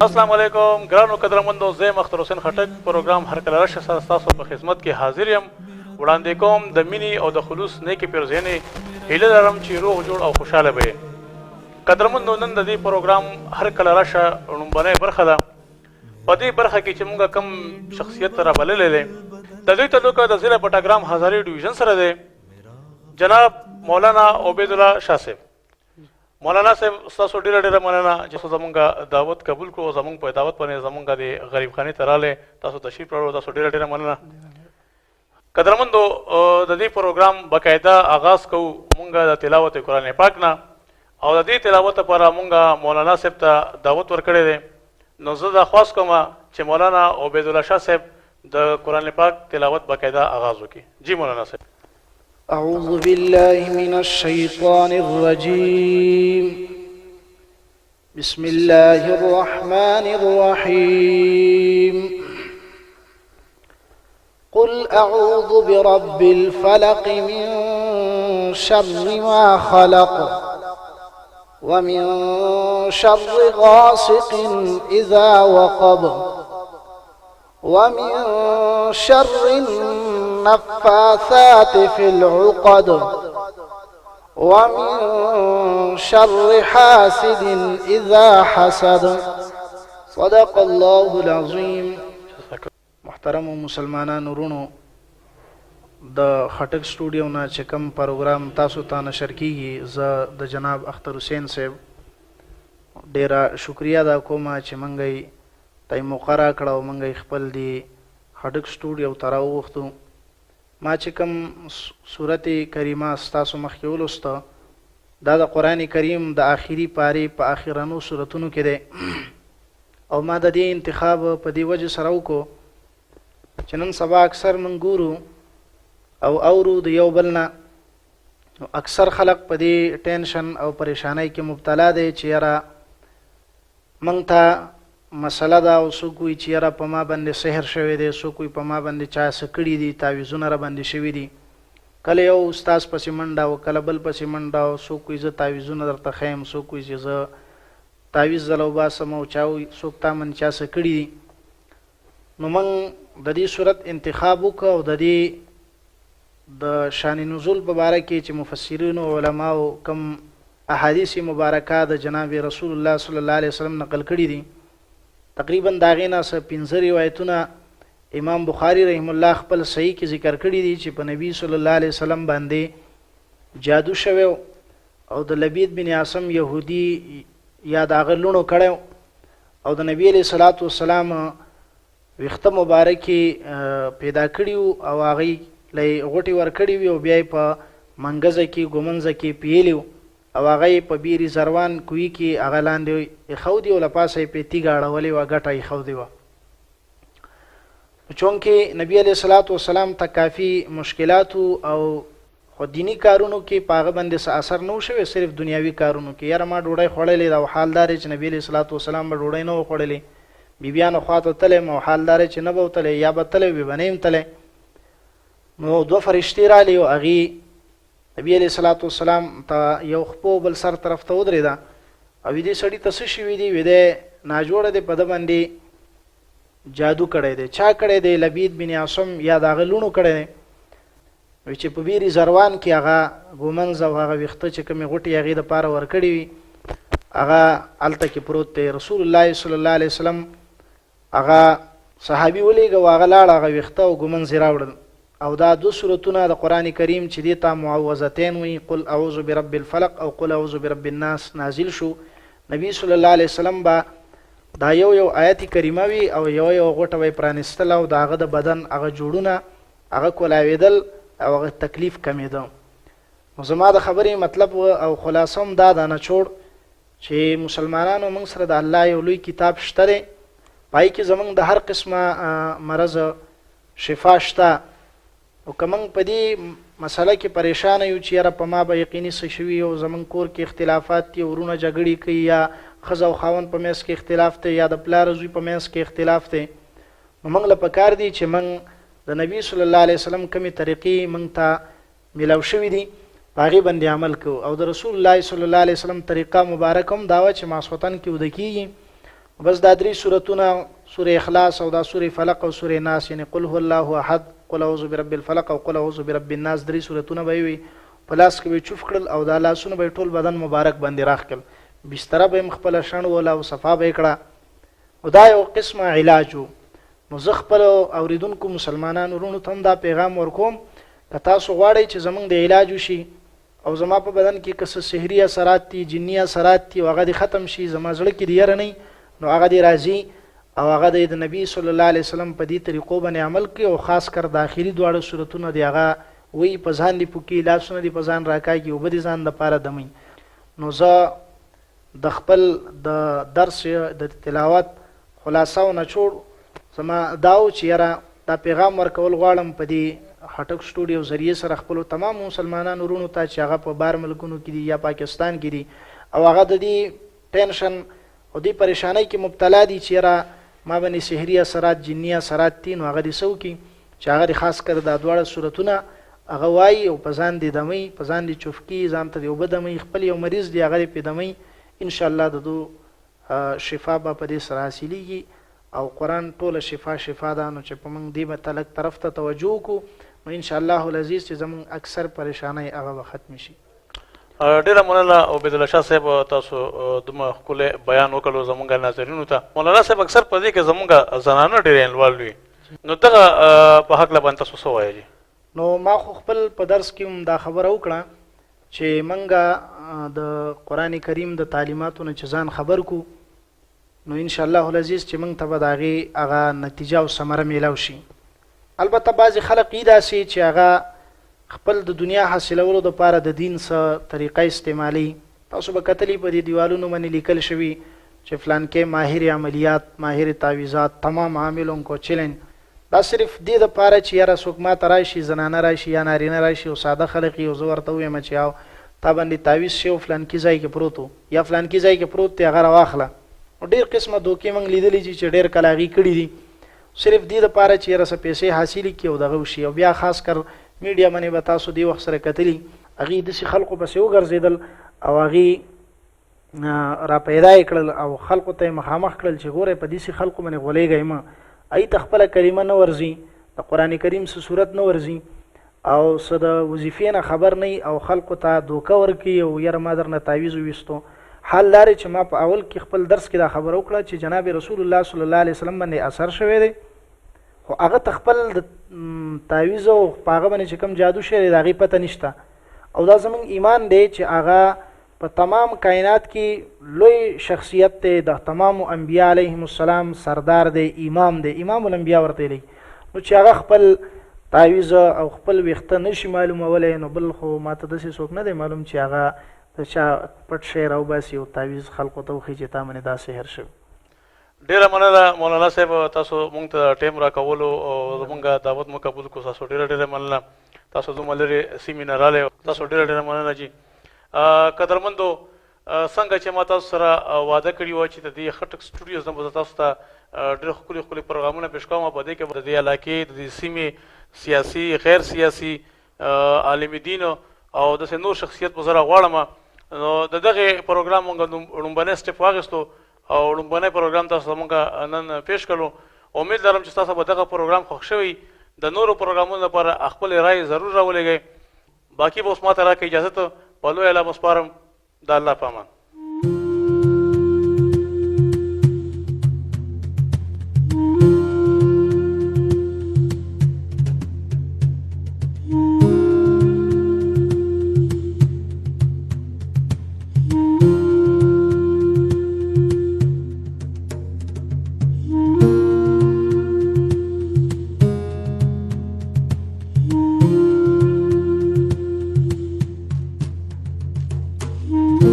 السلام علیکم ګرانو قدرمندو، زه مختار حسین خټک پروګرام هر کله راشه سره ستاسو په خدمت کې حاضر یم. وړاندې کوم د مینې او د خلوص نیکې پیرزینې هیله لرم چې روغ جوړ او خوشحاله به یې. قدرمندو، نن د دې پروګرام هر کله راشه لومړنۍ برخه ده. په دې برخه کې چې موږ کوم شخصیت رابللی دی، د دوی تعلق د ضلع پټاګرام هزارې ډویژن سره دی. جناب مولانا عبیدالله شاه صاحب. مولانا صاحب، ستاسو ډېره ډېره مننه چې زمونږ دعوت قبول کړو. زمونږ په دعوت باندې زمونږ د غریب خانې ته راغلی، تاسو تشریف راوړو، تاسو ډېره ډېره مننه. قدرمندو، د دې پروګرام باقاعده آغاز کوو مونږ د تلاوت قرآن پاک نه، او د دې تلاوت لپاره مونږ مولانا صاحب ته دعوت ورکړی دی. نو زه دا خواست کوم چې مولانا عبیدالله شاه صاحب د قرآن پاک تلاوت باقاعده آغاز وکړي. جی مولانا صاحب. أعوذ بالله من الشيطان الرجيم. بسم الله الرحمن الرحيم. قل أعوذ برب الفلق من شر ما خلق ومن شر غاسق إذا وقب ومن شر النفاثات في العقد ومن شر حاسد إذا حسد. صدق الله العظيم. محترم مسلمانان ورونو، د خټک سټوډیو نه چې کوم پروګرام تاسو ته نشر کیږي، زه د جناب اختر حسین صاحب ډیره شکریا ادا کوم چې منګي تای مقرره کړه او منګي خپل دی خټک سټوډیو ته راوغختو. ما چې کوم سورت کریمه ستاسو مخکې ولوسته، دا د قرآن کریم د آخري پارې په آخرنو سورتونو کې دی، او ما د دې انتخاب په دې وجه سره وکړو چې نن سبا اکثر من ګورو او اورو د یو بل نه، اکثر خلق په دې ټینشن او پریشانۍ کې مبتلا دی چې یاره موږ ته مسله ده، او څوک وایي چې یاره په ما باندې سحر شوی دی، څوک وایي په ما باندې چا څه کړي دي، تعویضونه را باندې شوي دي. کله یو استاذ پسې منډه او کله بل پسې منډه، او څوک وایي زه تعویضونه درته ښیم، څوک وایي چې زه تعویض ځله وباسم، او چا وایي څوک تا من چا څه کړي دي. نو موږ د دې صورت انتخاب وکړو، او د دې د شان نزول په باره کې چې مفسرینو او علماو کم احادیث مبارکه د جناب رسول الله صلی الله علیه وسلم نقل کړي دي، تقریبا د هغې نه څه 15 روایتونه امام بخاري رحم الله خپل صحیح کې ذکر کړي دي چې په نبی صلی الله علیه وسلم باندې جادو شوی او د لبید بن عاصم یهودي یا د هغه لوڼو کړی، او د نبی علیه صلات وسلام ویښته مبارکې پیدا کړي او هغې له غوټې ورکړي وي، او بیا یې په منګزه کې ګومنځه کې پیلي، او هغه یې په بیر زروان کوی کې هغه لاندې ایښودي، او له پاسه یې پې تیږه اړولې وه، ګټه ایښودې وه. چونکې نبي علیه صلات وسلام ته کافي مشکلاتو او خو دینی کارونو کې په هغه باندې څه اثر نه و شوی، صرف دنیاوي کارونو کې. یاره ما ډوډۍ خوړلې ده، او حال دا چې نبي علیه صلات وسلام به ډوډۍ نه و خوړلې، بیبیانو خواته تللی م، او حال دا چې نه به وتلی، یا به تلی وي به نه یم تلی. نو دوه فرشتې راغلې، او هغې نبی علیه صلات وسلام ته یو خپو بل سر طرف ته ودرېده، او دې سړي ته څه شوي دي؟ وی دی ناجوړه دی، په ده باندې جادو کړی دی. چا کړی دی؟ لبید بن عاصم یا د هغه لوڼو کړی دی. وی چې په بیر زروان کې هغه ګومنځ او هغه ویښته چې کومې غوټې هغې دپاره ورکړې وي، هغه هلته کې پروت دی. رسول الله صلی الله علیه وسلم هغه صحابي ولیږه، او هغه لاړ، هغه ویښته او ګومنځ یې راوړل. او دا دو سورتونه د قرآن کریم چې دې ته معوذتین وي، قل اعوذ برب الفلق او قل اعوذ برب الناس، نازل شو. نبی صلی الله علیه وسلم با دا یو آیت کریمه وي، او یو غوټه وی پرانستل، او د هغه د بدن هغه جوړونه هغه کولاوېدل، او هغه تکلیف کمېده. نو زما د خبرې مطلب او خلاصه هم دا ده نچوړ چې مسلمانانو موږ سره د الله یو لوی کتاب شته دی، پای کې زموږ د هر قسمه مرض شفا شته. او که موږ په دې مسله کې پریشانه یو چې یاره په ما به یقیني څه شوي، او زموږ کور کې اختلافات دي، ورونه جګړې کوي، یا ښځه او خاوند په منځ کې اختلاف دی، یا د پلار زوی په منځ کې اختلاف دی، نو موږ له پکار دی چې موږ د نبي صلی الله علیه وسلم کومې طریقې موږ ته میلاو شوي دي، په هغې باندې عمل کوو. او د رسول الله صلی الله علیه وسلم طریقه مبارک هم دا وه چې ماسخوتن کې وده کېږي، بس دا درې سورتونه سوره اخلاص او دا سوره فلق او سوره ناس، یعنی قل هو الله احد، قل اعوذ برب الفلق او قل اعوذ برب الناس، درې سورتونه به وي په لاس کې به چوف کړل او دا لاسونه به ټول بدن مبارک باندې راخ کړل، بستر به مخبل شڼ ولا او صفا به کړه. او دا یو قسمه علاج وو. نو زه خپل اوریدونکو مسلمانانو ورونو ته دا پیغام ورکوم که تاسو غواړئ چې زمونږ د علاج وشي او زما په بدن کې که څه سحري اثرات دي، جني اثرات دي او هغه دې ختم شي، زما زړه کې د یره نه نو هغه دې راځي او هغه د نبی صلی الله علیه وسلم په دې طریقو باندې عمل کوي او خاص کر د آخري دواړه صورتونه دی هغه وی په ځان دی پوکي، لاسونه دی په ځان راکاږي او به دې ځان دپاره دمي. نو زه د خپل د درس د تلاوت خلاصه او نچوړ زما داو چې یاره دا پیغام ورکول غواړم په دې هټک سټوډیو ذریعه سره خپلو تمام مسلمانانو ورونو ته چې هغه په بار ملکونو کې دي یا پاکستان کې دي او هغه د دې ټینشن او دې پریشانۍ کې مبتلا دي چې یاره ما باندې سحري اثرات جني اثرات دي، نو هغه دې څه وکړي چې هغه دې خاص کر دا دواړه صورتونه هغه وایي او په ځان دې دمي، په ځان دې چوفکي، ځان ته دې اوبه دمي، خپل یو مریض دی هغه دې پې دمي، انشاءالله د دو شفا به په دې سره حاصلېږي او قرآن ټوله شفا ده. نو چې په موږ دې به تلک طرف ته توجه وکړو نو انشاءالله العزیز چې زموږ اکثر پریشانۍ هغه به ختم شي. ډیره مننه عبیدالله شاه صاحب، تاسو دومره ښکلی بیان وکړو زموږ ناظرینو ته. مولانا صاحب اکثر په دې کې زموږ زنانه ډېرې انوالو وي، نو دغه په هکله باندې تاسو څه وایي؟ نو ما خو خپل په درس کې هم دا خبره وکړه چې موږ د قرآن کریم د تعلیماتو نه چې ځان خبر کو نو انشاءالله العزیز چې موږ ته به د هغې هغه نتیجه او ثمره میلاو شي. البته بعضې خلق یې داسې چې هغه خپل د دنیا حاصلولو دپاره د دین څه طریقه استعمالي. تاسو به کتلی په دې دیوالونو باندې لیکل شوي چې فلانکې ماهر عملیات، ماهر تعویزات، تمام عاملوں کو چلن. دا صرف دې دپاره چې یاره څوک ما ته راشي، زنانه راشي یا نارینه راشي او ساده خلق یې او زه ورته ووایم چې او تا باندې تعویز شی او فلانکي ځای کې پروت و یا فلانکي ځای کې پروت دی هغه راواخله. ډېر قسمه دوکې موږ لیدلي چې ډېر کله هغې کړي دي صرف دې دپاره چې یاره څه پیسې حاصلې کړي او دغه وشي. او بیا خاص کر میډیا باندې به تاسو دې وخت سره کتلي هغې داسې خلقو پسې وګرځېدل او هغې را پیدا یې کړل او خلقو ته یې مخامخ کړل چې ګورئ په داسې خلقو باندې غولېږئ مه، هغې ته خپله کلمه نه ورځي، د قرآن کریم څه صورت نه ورځي او څه د وظیفې نه خبر نه او خلقو ته دوکه ورکوي او یاره ما درنه تعویز وویستو. حال لارې چې ما په اول کې خپل درس کې دا خبره وکړه چې جناب رسول الله صلی الله علیه وسلم باندې اثر شوی دی خو هغه ته خپل د تعویز او په هغه باندې چې کوم جادو شوی دی د هغې پته نشته. او دا زموږ ایمان دی چې هغه په تمام کائنات کې لوی شخصیت دی، د تمامو انبیا علیهم السلام سردار دی، امام دی، امام الانبیا ورته ویلی. نو چې هغه خپل تعویز او خپل ویښته نشي معلومولی نو بل خو ما ته داسې څوک نه دی معلوم چې هغه د چا پټ شی راوباسي او تعویز خلقو ته وښیي چې تا باندې دا سحر شوی. ډیره مننه مولانا صاحب، تاسو مونږ ته ټایم راکولو او زمونږ دعوت مو قبول کړو. تاسو ډیره مننه، تاسو دومره لرې سیمې نه راغلی، تاسو ډیره مننه جی. قدرمندو، څنګه چې ما تاسو سره وعده کړې وه چې د دې خټک سټوډیوز نه به تاسو ته ډېر ښکلي پروګرامونه پیش کوم، په دې کې به د دې علاقې د دې سیمې سیاسي غیر سیاسي عالم دین او داسې نور شخصیت به زه راغواړم. نو د دغې پروګرام مونږ لومبنی سټپ واخیستو او لومبنی پروګرام تاسو ته مونږ نن پیش کړو. امید لرم چې تاسو به دغه پروګرام خوښ شوی. د نورو پروګرامونو لپاره خپل رای ضرور راولېږئ. باقي به اوس ما ته راکړئ اجازه، په لوی الله مسپارم. د الله په امان. Mm-hmm.